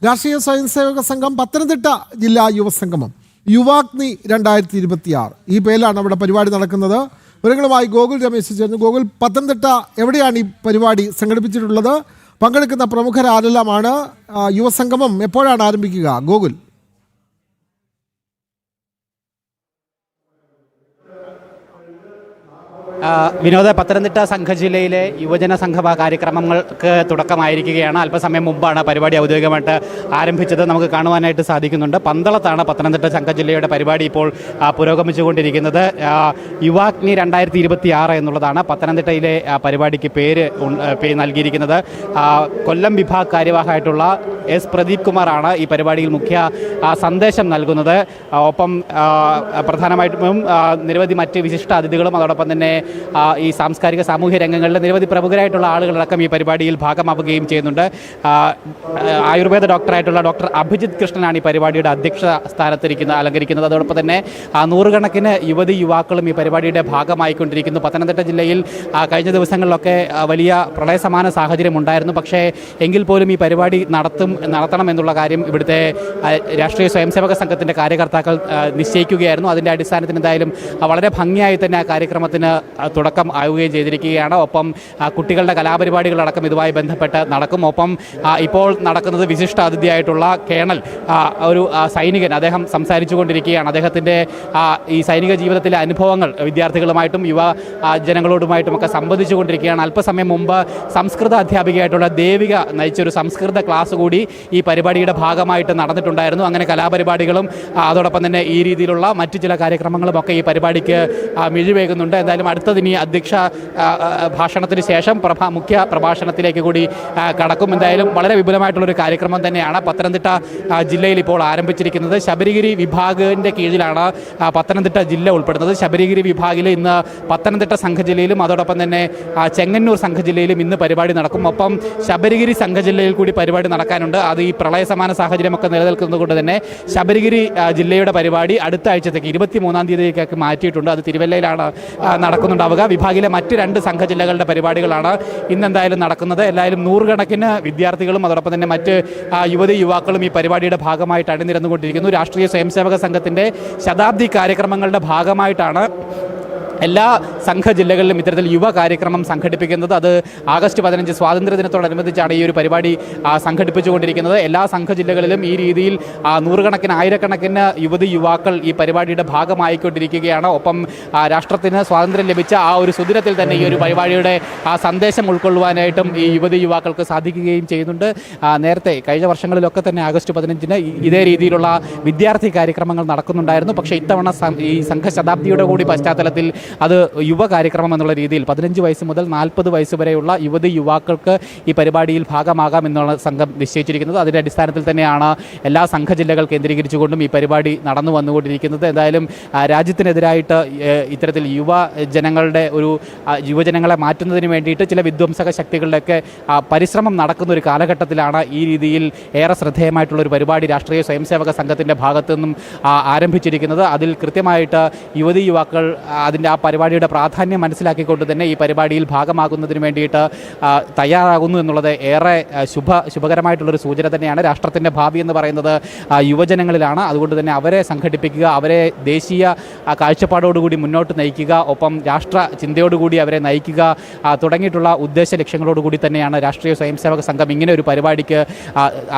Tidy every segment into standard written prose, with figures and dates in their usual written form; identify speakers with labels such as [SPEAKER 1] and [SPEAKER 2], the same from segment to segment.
[SPEAKER 1] രാഷ്ട്രീയ സ്വയംസേവക സംഘം പത്തനംതിട്ട ജില്ലാ യുവസംഗമം യുവാഗ്നി 2026 ഈ പേരിലാണ് അവിടെ പരിപാടി നടക്കുന്നത്. വിവരങ്ങളുമായി ഗോകുൽ രമേശ് ചേർന്നു. ഗോകുൽ, പത്തനംതിട്ട എവിടെയാണ് ഈ പരിപാടി സംഘടിപ്പിച്ചിട്ടുള്ളത്? പങ്കെടുക്കുന്ന പ്രമുഖരാരെല്ലാമാണ്? യുവസംഗമം എപ്പോഴാണ് ആരംഭിക്കുക? ഗോകുൽ.
[SPEAKER 2] വിനോദ, പത്തനംതിട്ട സംഘജില്ലയിലെ യുവജന സംഗമ കാര്യക്രമങ്ങൾക്ക് തുടക്കമായിരിക്കുകയാണ്. അല്പസമയം മുമ്പാണ് പരിപാടി ഔദ്യോഗികമായിട്ട് ആരംഭിച്ചത്. നമുക്ക് കാണുവാനായിട്ട് സാധിക്കുന്നുണ്ട്. പന്തളത്താണ് പത്തനംതിട്ട സംഘജില്ലയുടെ പരിപാടി ഇപ്പോൾ പുരോഗമിച്ചുകൊണ്ടിരിക്കുന്നത്. യുവാഗ്നി 2026 എന്നുള്ളതാണ് പത്തനംതിട്ടയിലെ പരിപാടിക്ക് പേര് നൽകിയിരിക്കുന്നത്. കൊല്ലം വിഭാഗ് കാര്യവാഹമായിട്ടുള്ള എസ് പ്രദീപ് കുമാറാണ് ഈ പരിപാടിയിൽ മുഖ്യ സന്ദേശം നൽകുന്നത്. ഒപ്പം പ്രധാനമായിട്ടും നിരവധി മറ്റ് വിശിഷ്ട അതിഥികളും അതോടൊപ്പം തന്നെ ഈ സാംസ്കാരിക സാമൂഹ്യ രംഗങ്ങളിലെ നിരവധി പ്രമുഖരായിട്ടുള്ള ആളുകളടക്കം ഈ പരിപാടിയിൽ ഭാഗമാവുകയും ചെയ്യുന്നുണ്ട്. ആയുർവേദ ഡോക്ടറായിട്ടുള്ള ഡോക്ടർ അഭിജിത് കൃഷ്ണനാണ് ഈ പരിപാടിയുടെ അധ്യക്ഷ അലങ്കരിക്കുന്നത്. അതോടൊപ്പം തന്നെ നൂറുകണക്കിന് യുവാക്കളും ഈ പരിപാടിയുടെ ഭാഗമായിക്കൊണ്ടിരിക്കുന്നു. പത്തനംതിട്ട ജില്ലയിൽ കഴിഞ്ഞ ദിവസങ്ങളിലൊക്കെ വലിയ പ്രളയസമാന സാഹചര്യം ഉണ്ടായിരുന്നു. പക്ഷേ എങ്കിൽ പോലും ഈ പരിപാടി നടത്തണം എന്നുള്ള കാര്യം ഇവിടുത്തെ രാഷ്ട്രീയ സ്വയംസേവക സംഘത്തിൻ്റെ കാര്യകർത്താക്കൾ നിശ്ചയിക്കുകയായിരുന്നു. അതിൻ്റെ അടിസ്ഥാനത്തിൽ എന്തായാലും വളരെ ഭംഗിയായി തന്നെ ആ കാര്യക്രമത്തിന് തുടക്കം ആവുകയും ചെയ്തിരിക്കുകയാണ്. ഒപ്പം കുട്ടികളുടെ കലാപരിപാടികളടക്കം ഇതുമായി ബന്ധപ്പെട്ട് നടക്കും. ഒപ്പം ഇപ്പോൾ നടക്കുന്നത് വിശിഷ്ട അതിഥിയായിട്ടുള്ള കേണൽ, ഒരു സൈനികൻ, അദ്ദേഹം സംസാരിച്ചു കൊണ്ടിരിക്കുകയാണ്. അദ്ദേഹത്തിൻ്റെ ഈ സൈനിക ജീവിതത്തിലെ അനുഭവങ്ങൾ വിദ്യാർത്ഥികളുമായിട്ടും യുവജനങ്ങളോടുമായിട്ടുമൊക്കെ സംവദിച്ചു കൊണ്ടിരിക്കുകയാണ്. അല്പസമയം മുമ്പ് സംസ്കൃത അധ്യാപികയായിട്ടുള്ള ദേവിക നയിച്ചൊരു സംസ്കൃത ക്ലാസ് കൂടി ഈ പരിപാടിയുടെ ഭാഗമായിട്ട് നടന്നിട്ടുണ്ടായിരുന്നു. അങ്ങനെ കലാപരിപാടികളും അതോടൊപ്പം തന്നെ ഈ രീതിയിലുള്ള മറ്റു ചില കാര്യക്രമങ്ങളുമൊക്കെ ഈ പരിപാടിക്ക് മിഴിവേകുന്നുണ്ട്. എന്തായാലും അടുത്തതിനി അധ്യക്ഷ ഭാഷണത്തിന് ശേഷം മുഖ്യ പ്രഭാഷണത്തിലേക്ക് കൂടി കടക്കും. എന്തായാലും വളരെ വിപുലമായിട്ടുള്ളൊരു കാര്യക്രമം തന്നെയാണ് പത്തനംതിട്ട ജില്ലയിൽ ഇപ്പോൾ ആരംഭിച്ചിരിക്കുന്നത്. ശബരിഗിരി വിഭാഗിൻ്റെ കീഴിലാണ് പത്തനംതിട്ട ജില്ല ഉൾപ്പെടുന്നത്. ശബരിഗിരി വിഭാഗിൽ ഇന്ന് പത്തനംതിട്ട സംഘജില്ലയിലും അതോടൊപ്പം തന്നെ ചെങ്ങന്നൂർ സംഘജില്ലയിലും ഇന്ന് പരിപാടി നടക്കും. ഒപ്പം ശബരിഗിരി സംഘജില്ലയിൽ കൂടി പരിപാടി നടക്കാനുണ്ട്. അത് ഈ പ്രളയസമാന സാഹചര്യമൊക്കെ നിലനിൽക്കുന്നത് കൊണ്ട് തന്നെ ശബരിഗിരി ജില്ലയുടെ പരിപാടി അടുത്ത ആഴ്ചത്തേക്ക് 23-ാം തീയതിയിലേക്ക് മാറ്റിയിട്ടുണ്ട്. അത് തിരുവല്ലയിലാണ് നടക്കുന്നുണ്ടാവുക. വിഭാഗിലെ മറ്റ് 2 സംഘജില്ലകളുടെ പരിപാടികളാണ് ഇന്നെന്തായാലും നടക്കുന്നത്. എല്ലാവരും നൂറുകണക്കിന് വിദ്യാർത്ഥികളും അതോടൊപ്പം തന്നെ മറ്റ് യുവാക്കളും ഈ പരിപാടിയുടെ ഭാഗമായിട്ട് അണിനിരന്നുകൊണ്ടിരിക്കുന്നു. രാഷ്ട്രീയ സ്വയംസേവക സംഘത്തിൻ്റെ ശതാബ്ദി കാര്യക്രമങ്ങളുടെ ഭാഗമായിട്ടാണ് എല്ലാ സംഘജില്ലകളിലും ഇത്തരത്തിൽ യുവ കാര്യക്രമം സംഘടിപ്പിക്കുന്നത്. അത് ആഗസ്റ്റ് 15 സ്വാതന്ത്ര്യദിനത്തോടനുബന്ധിച്ചാണ് ഈ ഒരു പരിപാടി സംഘടിപ്പിച്ചുകൊണ്ടിരിക്കുന്നത്. എല്ലാ സംഘജില്ലകളിലും ഈ രീതിയിൽ നൂറുകണക്കിന് ആയിരക്കണക്കിന് യുവാക്കൾ ഈ പരിപാടിയുടെ ഭാഗമായിക്കൊണ്ടിരിക്കുകയാണ്. ഒപ്പം രാഷ്ട്രത്തിന് സ്വാതന്ത്ര്യം ലഭിച്ച ആ ഒരു സുദിനത്തിൽ തന്നെ ഈ ഒരു പരിപാടിയുടെ സന്ദേശം ഉൾക്കൊള്ളുവാനായിട്ടും ഈ യുവാക്കൾക്ക് സാധിക്കുകയും ചെയ്യുന്നുണ്ട്. നേരത്തെ കഴിഞ്ഞ വർഷങ്ങളിലൊക്കെ തന്നെ ആഗസ്റ്റ് 15 ഇതേ രീതിയിലുള്ള വിദ്യാർത്ഥി കാര്യക്രമങ്ങൾ നടക്കുന്നുണ്ടായിരുന്നു. പക്ഷേ ഇത്തവണ ഈ സംഘശതാബ്ദിയുടെ കൂടി പശ്ചാത്തലത്തിൽ അത് യുവ കാര്യക്രമം എന്നുള്ള രീതിയിൽ 15 വയസ്സ് മുതൽ 40 വയസ്സ് വരെയുള്ള യുവാക്കൾക്ക് ഈ പരിപാടിയിൽ ഭാഗമാകാം എന്നുള്ള സംഘം നിശ്ചയിച്ചിരിക്കുന്നത്. അതിൻ്റെ അടിസ്ഥാനത്തിൽ തന്നെയാണ് എല്ലാ സംഘജില്ലകൾ കേന്ദ്രീകരിച്ചുകൊണ്ടും ഈ പരിപാടി നടന്നു വന്നുകൊണ്ടിരിക്കുന്നത്. എന്തായാലും രാജ്യത്തിനെതിരായിട്ട് ഇത്തരത്തിൽ യുവജനങ്ങളെ മാറ്റുന്നതിന് വേണ്ടിയിട്ട് ചില വിധ്വംസക ശക്തികളുടെയൊക്കെ പരിശ്രമം നടക്കുന്ന ഒരു കാലഘട്ടത്തിലാണ് ഈ രീതിയിൽ ഏറെ ശ്രദ്ധേയമായിട്ടുള്ളൊരു പരിപാടി രാഷ്ട്രീയ സ്വയംസേവക സംഘത്തിൻ്റെ ഭാഗത്തു നിന്നും ആരംഭിച്ചിരിക്കുന്നത്. അതിൽ കൃത്യമായിട്ട് യുവാക്കൾ അതിൻ്റെ ആ പരിപാടിയുടെ പ്രാധാന്യം മനസ്സിലാക്കിക്കൊണ്ട് തന്നെ ഈ പരിപാടിയിൽ ഭാഗമാകുന്നതിന് വേണ്ടിയിട്ട് തയ്യാറാകുന്നു എന്നുള്ളത് ഏറെ ശുഭകരമായിട്ടുള്ളൊരു സൂചന തന്നെയാണ്. രാഷ്ട്രത്തിൻ്റെ ഭാവി എന്ന് പറയുന്നത് യുവജനങ്ങളിലാണ്. അതുകൊണ്ട് തന്നെ അവരെ സംഘടിപ്പിക്കുക, അവരെ ദേശീയ കാഴ്ചപ്പാടോടുകൂടി മുന്നോട്ട് നയിക്കുക, ഒപ്പം രാഷ്ട്ര ചിന്തയോടുകൂടി അവരെ നയിക്കുക തുടങ്ങിയിട്ടുള്ള ഉദ്ദേശ ലക്ഷ്യങ്ങളോടുകൂടി തന്നെയാണ് രാഷ്ട്രീയ സ്വയംസേവക സംഘം ഇങ്ങനെ ഒരു പരിപാടിക്ക്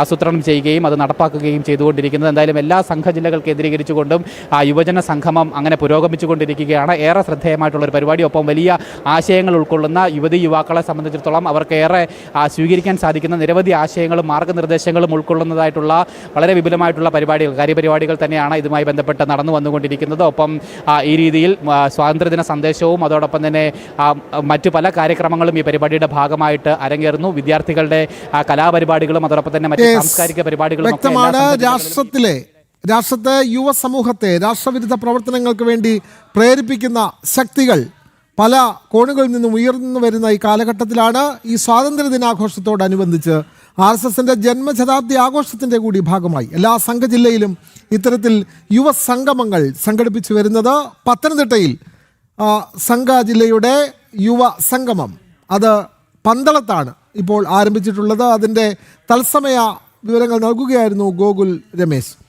[SPEAKER 2] ആസൂത്രണം ചെയ്യുകയും അത് നടപ്പാക്കുകയും ചെയ്തുകൊണ്ടിരിക്കുന്നത്. എന്തായാലും എല്ലാ സംഘജില്ലകൾ കേന്ദ്രീകരിച്ചുകൊണ്ടും യുവജന സംഗമം അങ്ങനെ പുരോഗമിച്ചുകൊണ്ടിരിക്കുകയാണ്. ഏറെ ശ്രദ്ധേയമായിട്ടുള്ളൊരു പരിപാടി. ഒപ്പം വലിയ ആശയങ്ങൾ ഉൾക്കൊള്ളുന്ന യുവാക്കളെ സംബന്ധിച്ചിടത്തോളം അവർക്കേറെ സ്വീകരിക്കാൻ സാധിക്കുന്ന നിരവധി ആശയങ്ങളും മാർഗ്ഗനിർദ്ദേശങ്ങളും ഉൾക്കൊള്ളുന്നതായിട്ടുള്ള വളരെ വിപുലമായിട്ടുള്ള കാര്യപരിപാടികൾ തന്നെയാണ് ഇതുമായി ബന്ധപ്പെട്ട് നടന്നു വന്നുകൊണ്ടിരിക്കുന്നത്. ഒപ്പം ഈ രീതിയിൽ സ്വാതന്ത്ര്യദിന സന്ദേശവും അതോടൊപ്പം തന്നെ മറ്റു പല കാര്യക്രമങ്ങളും ഈ പരിപാടിയുടെ ഭാഗമായിട്ട് അരങ്ങേറുന്നു. വിദ്യാർത്ഥികളുടെ കലാപരിപാടികളും അതോടൊപ്പം തന്നെ മറ്റ് സാംസ്കാരിക പരിപാടികളും
[SPEAKER 1] രാഷ്ട്രത്തെ യുവസമൂഹത്തെ രാഷ്ട്രവിരുദ്ധ പ്രവർത്തനങ്ങൾക്ക് വേണ്ടി പ്രേരിപ്പിക്കുന്ന ശക്തികൾ പല കോണുകളിൽ നിന്നും ഉയർന്നു വരുന്ന ഈ കാലഘട്ടത്തിലാണ് ഈ സ്വാതന്ത്ര്യ ദിനാഘോഷത്തോടനുബന്ധിച്ച് RSSന്റെ ജന്മശതാബ്ദി ആഘോഷത്തിൻ്റെ കൂടി ഭാഗമായി എല്ലാ സംഘജില്ലയിലും ഇത്തരത്തിൽ യുവസംഗമങ്ങൾ സംഘടിപ്പിച്ചു വരുന്നത്. പത്തനംതിട്ടയിൽ സംഘജില്ലയുടെ യുവ സംഗമം അത് പന്തളത്താണ് ഇപ്പോൾ ആരംഭിച്ചിട്ടുള്ളത്. അതിൻ്റെ തത്സമയ വിവരങ്ങൾ നൽകുകയായിരുന്നു ഗോകുൽ രമേശ്.